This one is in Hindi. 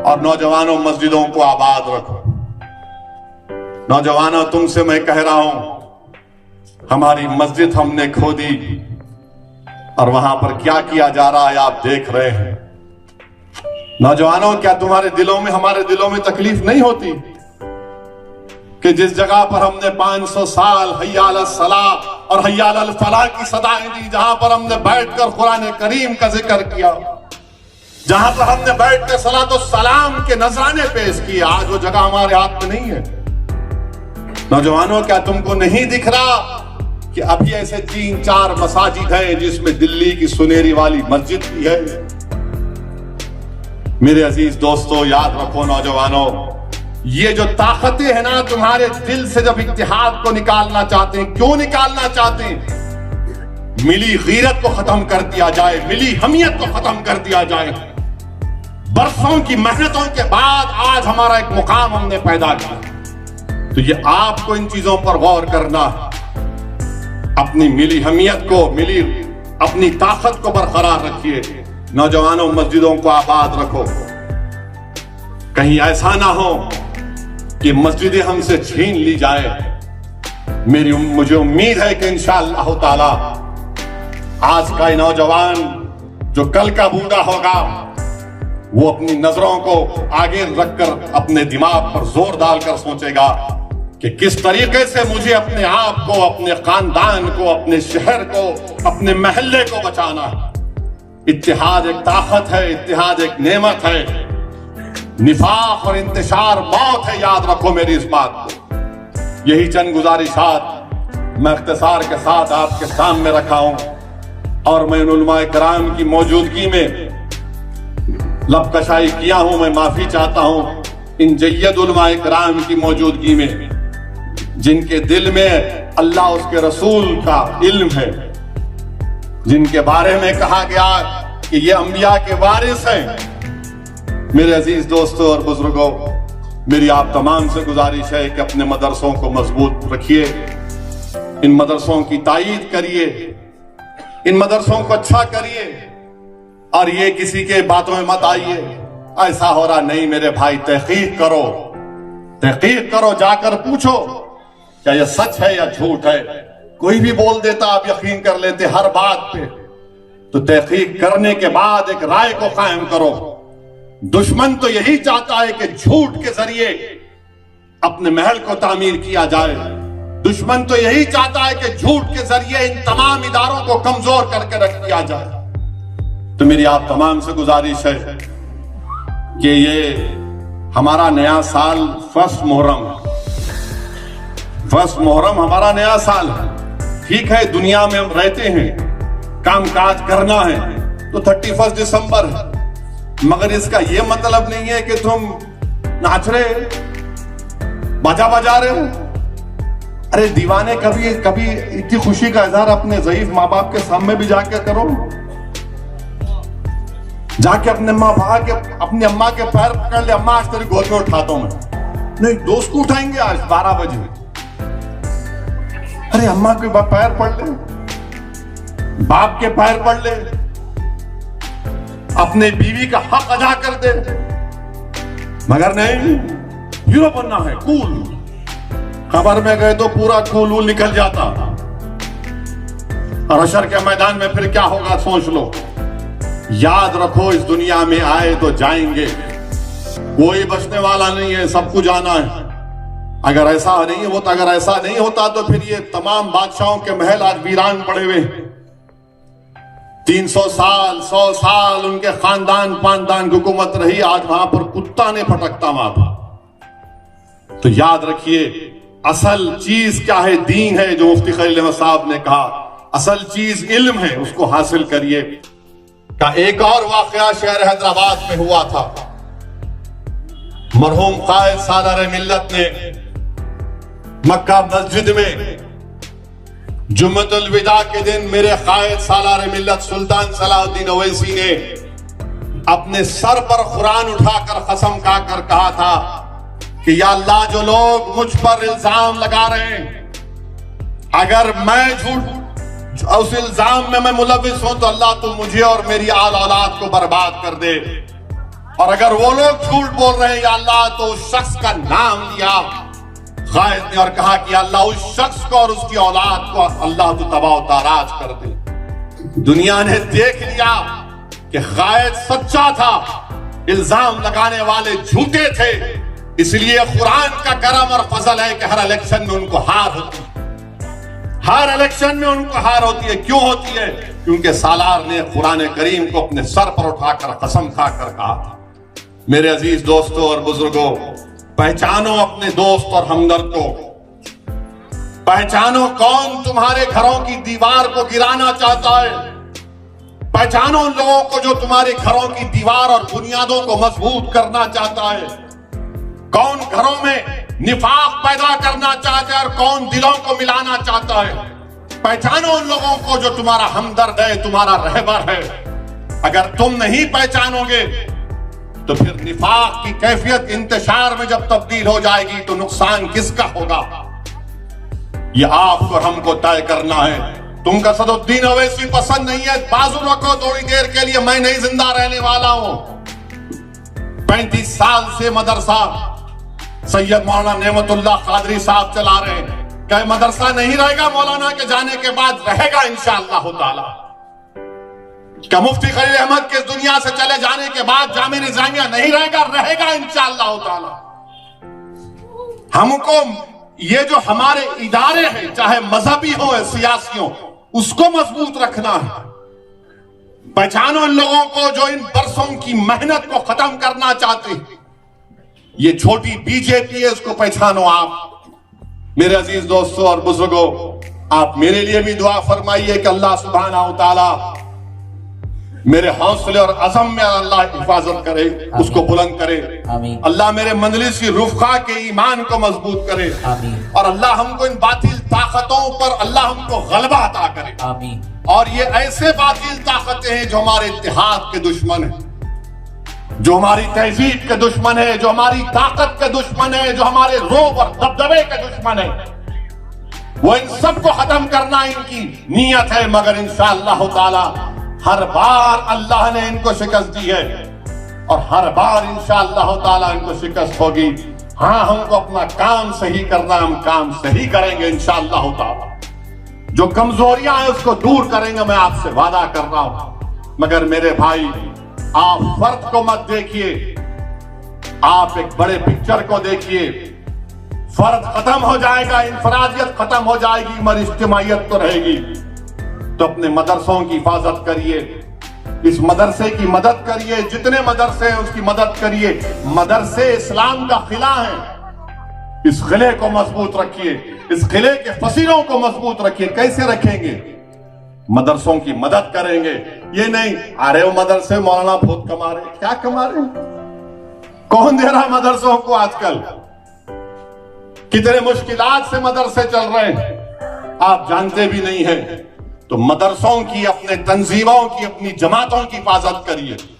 और नौजवानों, मस्जिदों को आबाद रखो। नौजवानों, तुमसे मैं कह रहा हूं, हमारी मस्जिद हमने खोदी और वहां पर क्या किया जा रहा है आप देख रहे हैं। नौजवानों, क्या तुम्हारे दिलों में, हमारे दिलों में तकलीफ नहीं होती कि जिस जगह पर हमने 500 साल हय्या अल सलाह और हय्या अल फलाह की सदाएं दी, जहां पर हमने बैठकर कुरान करीम का जिक्र किया, जहां पर हमने बैठकर सलातो सलाम के नजराने पेश किए, आज वो जगह हमारे हाथ में नहीं है। नौजवानों, क्या तुमको नहीं दिख रहा कि अभी ऐसे 3-4 मसाजिद हैं जिसमें दिल्ली की सुनेरी वाली मस्जिद भी है। मेरे अजीज दोस्तों, याद रखो नौजवानों, ये जो ताकतें हैं ना, तुम्हारे दिल से जब इत्तेहाद को निकालना चाहते हैं, क्यों निकालना चाहते हैं? मिली गीरत को खत्म कर दिया जाए, मिली हमियत को खत्म कर दिया जाए। बरसों की मेहनतों के बाद आज हमारा एक मुकाम हमने पैदा किया, तो ये आपको इन चीजों पर गौर करना है। अपनी मिली हमियत को, मिली अपनी ताकत को बरकरार रखिए। नौजवानों, मस्जिदों को आबाद रखो। कहीं ऐसा ना हो कि मस्जिदें हमसे छीन ली जाए। मुझे उम्मीद है कि इंशाअल्लाह ताला आज का नौजवान जो कल का बूढ़ा होगा, वो अपनी नजरों को आगे रखकर अपने दिमाग पर जोर डालकर सोचेगा कि किस तरीके से मुझे अपने आप को, अपने खानदान को, अपने शहर को, अपने महल्ले को बचाना है। इत्तेहाद एक ताकत है, इत्तेहाद एक नेमत है। निफाक और इंतशार मौत है, याद रखो मेरी इस बात को। यही चंद गुजारिशात मैं इख्तिसार के साथ आपके सामने रखा हूं और मैं उलमाए कराम की मौजूदगी में लबकशाई किया हूं। मैं माफी चाहता हूं इन जय्यद उलमाए कराम की मौजूदगी में, जिनके दिल में अल्लाह उसके रसूल का इल्म है, जिनके बारे में कहा गया कि ये अंबिया के वारिस हैं। मेरे अजीज दोस्तों और बुजुर्गों, मेरी आप तमाम से गुजारिश है कि अपने मदरसों को मजबूत रखिए, इन मदरसों की ताईद करिए, इन मदरसों को अच्छा करिए और ये किसी के बातों में मत आइए। ऐसा हो रहा नहीं मेरे भाई, तहकीक करो, तहकीक करो, जाकर पूछो क्या यह सच है या झूठ है। कोई भी बोल देता, आप यकीन कर लेते हर बात पे, तो तहकीक करने के बाद एक राय को कायम करो। दुश्मन तो यही चाहता है कि झूठ के जरिए अपने महल को तामीर किया जाए। दुश्मन तो यही चाहता है कि झूठ के जरिए इन तमाम इदारों को कमजोर करके रख दिया जाए। तो मेरी आप तमाम से गुजारिश है कि ये हमारा नया साल फर्स्ट मुहर्रम हमारा नया साल है। ठीक है, दुनिया में हम रहते हैं, काम काज करना है, तो 31 दिसंबर है, मगर इसका यह मतलब नहीं है कि तुम नाच रहे, बाजा बजा रहे हो। अरे दीवाने, कभी इतनी खुशी का इजहार अपने ज़ईफ माँ बाप के सामने भी जाके करो। जाके अपने अपनी अम्मा के पैर पकड़ ले, अम्मा आज तेरी गोद में उठाता हूं मैं। नहीं, दोस्त को उठाएंगे आज 12 बजे। अरे अम्मा के पैर पड़ ले, बाप के पैर पड़ ले, अपने बीवी का हक अदा कर दे। मगर नहीं, हीरो बनना है, कूल। खबर में गए तो पूरा कूल वूल निकल जाता, और हशर के मैदान में फिर क्या होगा सोच लो। याद रखो, इस दुनिया में आए तो जाएंगे, कोई बचने वाला नहीं है, सबको जाना है। अगर ऐसा नहीं होता तो फिर ये तमाम बादशाहों के महल आज वीरान पड़े हुए। 300 साल 100 साल उनके खानदान पानदान की हुकूमत रही, आज वहां पर कुत्ता ने फटकता मारा। तो याद रखिए, असल चीज क्या है? दीन है, जो मुफ्ती खलील अहमद साहब ने कहा। असल चीज इल्म है, उसको हासिल करिए। का एक और वाकया शहर हैदराबाद में हुआ था। मरहूम कायद सालार मिल्लत ने मक्का मस्जिद में जुम्मतुल विदा के दिन मेरे कायद सालार मिल्लत सुल्तान सलाहुद्दीन ओवैसी ने अपने सर पर कुरान उठाकर कसम खाकर कहा था कि या अल्लाह, जो लोग मुझ पर इल्जाम लगा रहे हैं, अगर मैं झूठ उस इल्जाम में मैं मुलविस हूं तो अल्लाह तू मुझे और मेरी आल औलाद को बर्बाद कर दे। और अगर वो लोग झूठ बोल रहे हैं या अल्लाह, तो उस शख्स का नाम लिया गायद ने और कहा कि अल्लाह उस शख्स को और उसकी औलाद को अल्लाह तो तबाह ताराज कर दे। दुनिया ने देख लिया कि गायद सच्चा था, इल्जाम लगाने वाले झूठे थे, इसलिए कुरान का करम और फजल है कि हर इलेक्शन में उनको हार होती है। हर इलेक्शन में उनको हार होती है। क्यों होती है? क्योंकि सालार ने कुरान करीम को अपने सर पर उठाकर कसम खाकर कहा था। मेरे अजीज दोस्तों और बुजुर्गों, पहचानो अपने दोस्त और हमदर्द को। पहचानो कौन तुम्हारे घरों की दीवार को गिराना चाहता है। पहचानो उन लोगों को जो तुम्हारे घरों की दीवार और बुनियादों को मजबूत करना चाहता है। कौन घरों में निफाक पैदा करना चाहता है और कौन दिलों को मिलाना चाहता है। पहचानो उन लोगों को जो तुम्हारा हमदर्द है, तुम्हारा रहबर है। अगर तुम नहीं पहचानोगे तो फिर निफाक की कैफियत इंतशार में जब तब्दील हो जाएगी तो नुकसान किसका होगा, यह आपको और हमको तय करना है। तुम कसदुद्दीन ओवैसी पसंद नहीं है, बाजू रखो थोड़ी देर के लिए, मैं नहीं जिंदा रहने वाला हूं। 35 साल से मदरसा सैयद मौलाना नेमतुल्लाह कादरी साहब चला रहे हैं। क्या मदरसा नहीं रहेगा मौलाना के जाने के बाद? रहेगा इंशाअल्लाह ताला। क्या मुफ्ती खलील अहमद के दुनिया से चले जाने के बाद जामिया निजामिया नहीं रहेगा? रहेगा इंशाअल्लाह ताला। हमको ये जो हमारे इदारे हैं, चाहे मजहबी हो या सियासी हो, उसको मजबूत रखना है। पहचानो उन लोगों को जो इन बरसों की मेहनत को खत्म करना चाहते हैं। ये छोटी बीजेपी है, उसको पहचानो आप। मेरे अजीज दोस्तों और बुजुर्गों, आप मेरे लिए भी दुआ फरमाइए कि अल्लाह सुब्हानहू तआला मेरे हौसले और अज़म में अल्लाह हिफाजत करे, उसको बुलंद करे। अल्लाह मेरे मंजलिस की रुफ़क़ा के ईमान को मजबूत करे और अल्लाह हमको इन बातिल ताकतों पर अल्लाह हमको गलबा अता करे। और ये ऐसे बातिल ताकतें हैं जो हमारे इत्तेहाद के दुश्मन है, जो हमारी तहजीब के दुश्मन है, जो हमारी ताकत के दुश्मन है, जो हमारे रोब और दबदबे के दुश्मन है। वो इन सबको खत्म करना इनकी नीयत है, मगर इंशाअल्लाह ताला हर बार अल्लाह ने इनको शिकस्त दी है और हर बार इंशाअल्लाह ताला इनको शिकस्त होगी। हाँ, हमको अपना काम सही करना, हम काम सही करेंगे इंशाअल्लाह ताला। जो कमजोरियां हैं उसको दूर करेंगे, मैं आपसे वादा कर रहा हूं। मगर मेरे भाई, आप फर्द को मत देखिए, आप एक बड़े पिक्चर को देखिए। फर्द खत्म हो जाएगा, इंफरादियत खत्म हो जाएगी, मगर इज्तिमाइयत तो रहेगी। तो अपने मदरसों की हिफाजत करिए, इस मदरसे की मदद करिए, जितने मदरसे हैं उसकी मदद करिए। मदरसे इस्लाम का किला है, इस किले को मजबूत रखिए, इस किले के फसीलों को मजबूत रखिए। कैसे रखेंगे? मदरसों की मदद करेंगे। ये नहीं अरे वो मदरसे मौलाना बहुत कमा रहे, क्या कमा रहे? कौन दे रहा मदरसों को? आजकल कितने मुश्किलात से मदरसे चल रहे हैं, आप जानते भी नहीं है। तो मदरसों की, अपने तंजीमों की, अपनी जमातों की हिफाजत करिए।